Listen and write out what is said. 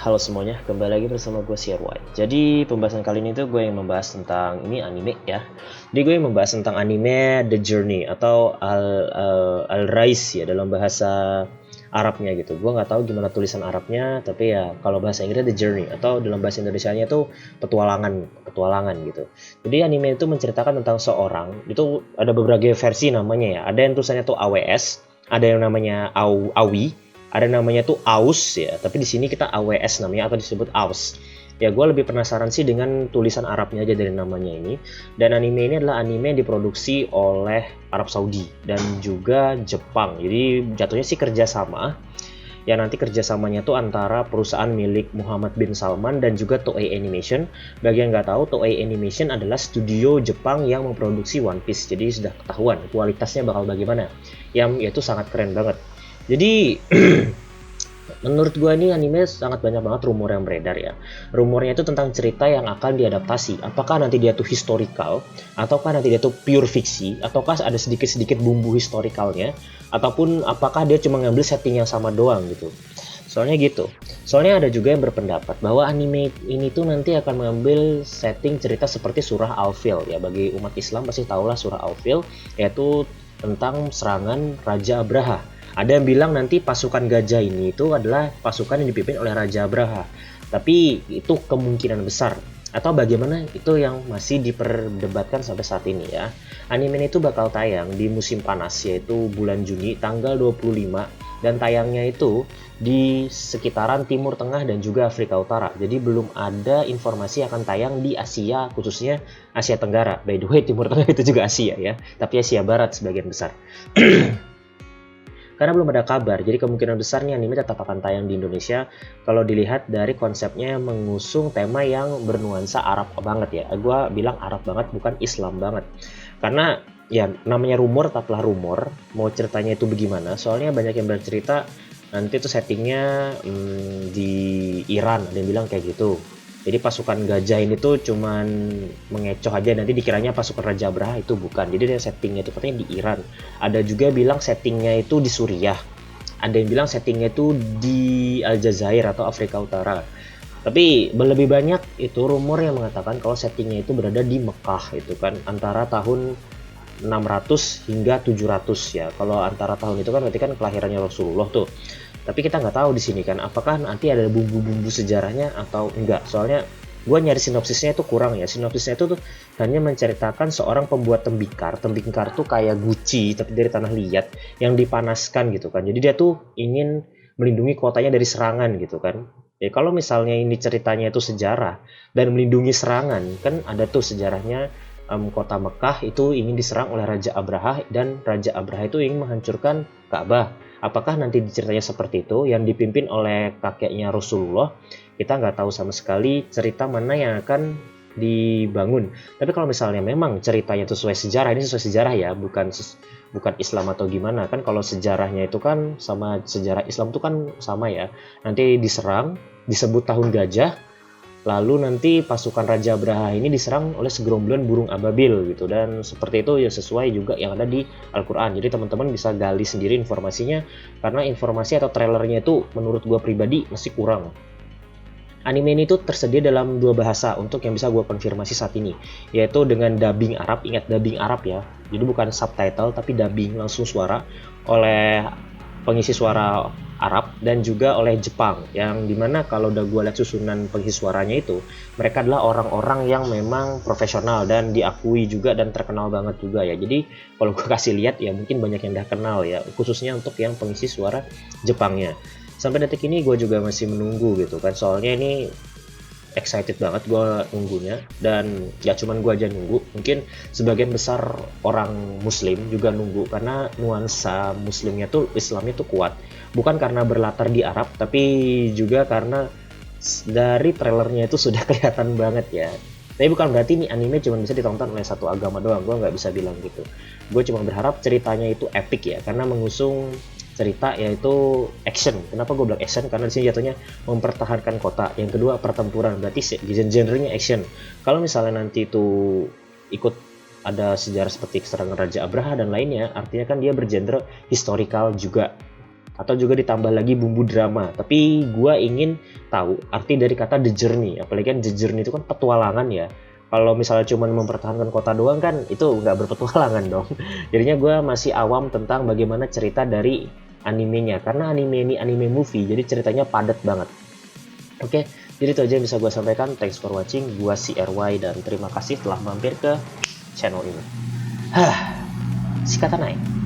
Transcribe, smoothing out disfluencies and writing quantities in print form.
Halo semuanya, kembali lagi bersama gue CRY. Jadi pembahasan kali ini tuh gue yang membahas tentang ini anime ya. Jadi gue yang membahas tentang anime The Journey atau Al Rais ya dalam bahasa Arabnya gitu. Gue nggak tahu gimana tulisan Arabnya, tapi ya kalau bahasa Inggrisnya The Journey atau dalam bahasa Indonesianya tuh petualangan gitu. Jadi anime itu menceritakan tentang seorang, itu ada beberapa versi namanya ya. Ada yang tulisannya tuh AWS, ada yang namanya AWI, ada namanya tuh AUS ya, tapi di sini kita AWS namanya atau disebut AUS. Ya gue lebih penasaran sih dengan tulisan Arabnya aja dari namanya ini. Dan anime ini adalah anime yang diproduksi oleh Arab Saudi dan juga Jepang. Jadi jatuhnya sih kerjasama. Ya nanti kerjasamanya tuh antara perusahaan milik Muhammad bin Salman dan juga Toei Animation. Bagi yang nggak tahu, Toei Animation adalah studio Jepang yang memproduksi One Piece. Jadi sudah ketahuan kualitasnya bakal bagaimana. Yang yaitu sangat keren banget. Jadi menurut gue ini anime sangat banyak banget rumor yang beredar ya. Rumornya itu tentang cerita yang akan diadaptasi. Apakah nanti dia tuh historical, ataukah nanti dia tuh pure fiksi, ataukah ada sedikit-sedikit bumbu historicalnya, ataupun apakah dia cuma ngambil setting yang sama doang gitu. Soalnya gitu. Soalnya ada juga yang berpendapat bahwa anime ini tuh nanti akan mengambil setting cerita seperti surah Al-Fil ya. Bagi umat Islam pasti tahulah surah Al-Fil, yaitu tentang serangan Raja Abraha. Ada yang bilang nanti pasukan gajah ini itu adalah pasukan yang dipimpin oleh Raja Abraha. Tapi itu kemungkinan besar. Atau bagaimana itu yang masih diperdebatkan sampai saat ini ya. Anime ini itu bakal tayang di musim panas yaitu bulan Juni tanggal 25 dan tayangnya itu di sekitaran Timur Tengah dan juga Afrika Utara. Jadi belum ada informasi akan tayang di Asia, khususnya Asia Tenggara. By the way, Timur Tengah itu juga Asia ya, tapi Asia Barat sebagian besar. Karena belum ada kabar, jadi kemungkinan besar nih anime tetap akan tayang di Indonesia kalau dilihat dari konsepnya yang mengusung tema yang bernuansa Arab banget ya. Gua bilang Arab banget, bukan Islam banget. Karena ya namanya rumor tetaplah rumor, mau ceritanya itu bagaimana, soalnya banyak yang bercerita nanti tuh settingnya di Iran, ada yang bilang kayak gitu. Jadi pasukan gajah ini tuh cuman mengecoh aja, nanti dikiranya pasukan Raja Abraha, itu bukan. Jadi settingnya itu katanya di Iran. Ada juga bilang settingnya itu di Suriah. Ada yang bilang settingnya itu di Aljazair atau Afrika Utara. Tapi lebih banyak itu rumor yang mengatakan kalau settingnya itu berada di Mekah itu kan antara tahun 600 hingga 700 ya. Kalau antara tahun itu kan berarti kan kelahirannya Rasulullah tuh. Tapi kita nggak tahu di sini kan apakah nanti ada bumbu-bumbu sejarahnya atau enggak. Soalnya gue nyari sinopsisnya itu kurang ya. Sinopsisnya itu tuh hanya menceritakan seorang pembuat tembikar. Tembikar tuh kayak guci tapi dari tanah liat yang dipanaskan gitu kan. Jadi dia tuh ingin melindungi kotanya dari serangan gitu kan. Ya kalau misalnya ini ceritanya itu sejarah dan melindungi serangan, kan ada tuh sejarahnya kota Mekah itu ingin diserang oleh Raja Abraha dan Raja Abraha itu ingin menghancurkan Ka'bah. Apakah nanti ceritanya seperti itu yang dipimpin oleh kakeknya Rasulullah? Kita nggak tahu sama sekali cerita mana yang akan dibangun. Tapi kalau misalnya memang ceritanya itu sesuai sejarah, ini sesuai sejarah ya, bukan Islam atau gimana. Kan kalau sejarahnya itu kan sama sejarah Islam itu kan sama ya. Nanti diserang, disebut tahun gajah, lalu nanti pasukan Raja Abraha ini diserang oleh segerombolan burung ababil gitu, dan seperti itu ya sesuai juga yang ada di Al-Quran. Jadi teman-teman bisa gali sendiri informasinya, karena informasi atau trailernya itu menurut gue pribadi masih kurang. Anime ini tuh tersedia dalam dua bahasa untuk yang bisa gue konfirmasi saat ini, yaitu dengan dubbing Arab. Ingat dubbing Arab ya, jadi bukan subtitle tapi dubbing langsung suara oleh pengisi suara Arab dan juga oleh Jepang, yang dimana kalau udah gue lihat susunan pengisi suaranya itu mereka adalah orang-orang yang memang profesional dan diakui juga dan terkenal banget juga ya. Jadi kalau gue kasih lihat ya mungkin banyak yang udah kenal ya, khususnya untuk yang pengisi suara Jepangnya. Sampai detik ini gue juga masih menunggu gitu kan, soalnya ini excited banget gue nunggunya. Dan ya cuman gue aja nunggu, mungkin sebagian besar orang muslim juga nunggu karena nuansa muslimnya tuh, Islamnya tuh kuat, bukan karena berlatar di Arab tapi juga karena dari trailernya itu sudah kelihatan banget ya. Tapi bukan berarti nih anime cuma bisa ditonton oleh satu agama doang, gue nggak bisa bilang gitu. Gue cuma berharap ceritanya itu epic ya, karena mengusung cerita yaitu action. Kenapa gue bilang action? Karena di sini jatuhnya mempertahankan kota. Yang kedua pertempuran, berarti genrenya action. Kalau misalnya nanti itu ikut ada sejarah seperti serangan Raja Abraha dan lainnya, artinya kan dia bergenre historical juga. atau juga ditambah lagi bumbu drama. Tapi gue ingin tahu arti dari kata The Journey, apalagi kan The Journey itu kan petualangan ya. Kalau misalnya cuma mempertahankan kota doang kan itu nggak berpetualangan dong. Jadinya gue masih awam tentang bagaimana cerita dari animenya, karena anime ini anime movie, jadi ceritanya padat banget. Oke, jadi itu aja yang bisa gue sampaikan. Thanks for watching. Gue si RY dan terima kasih telah mampir ke channel ini. Hah, Shikatanai.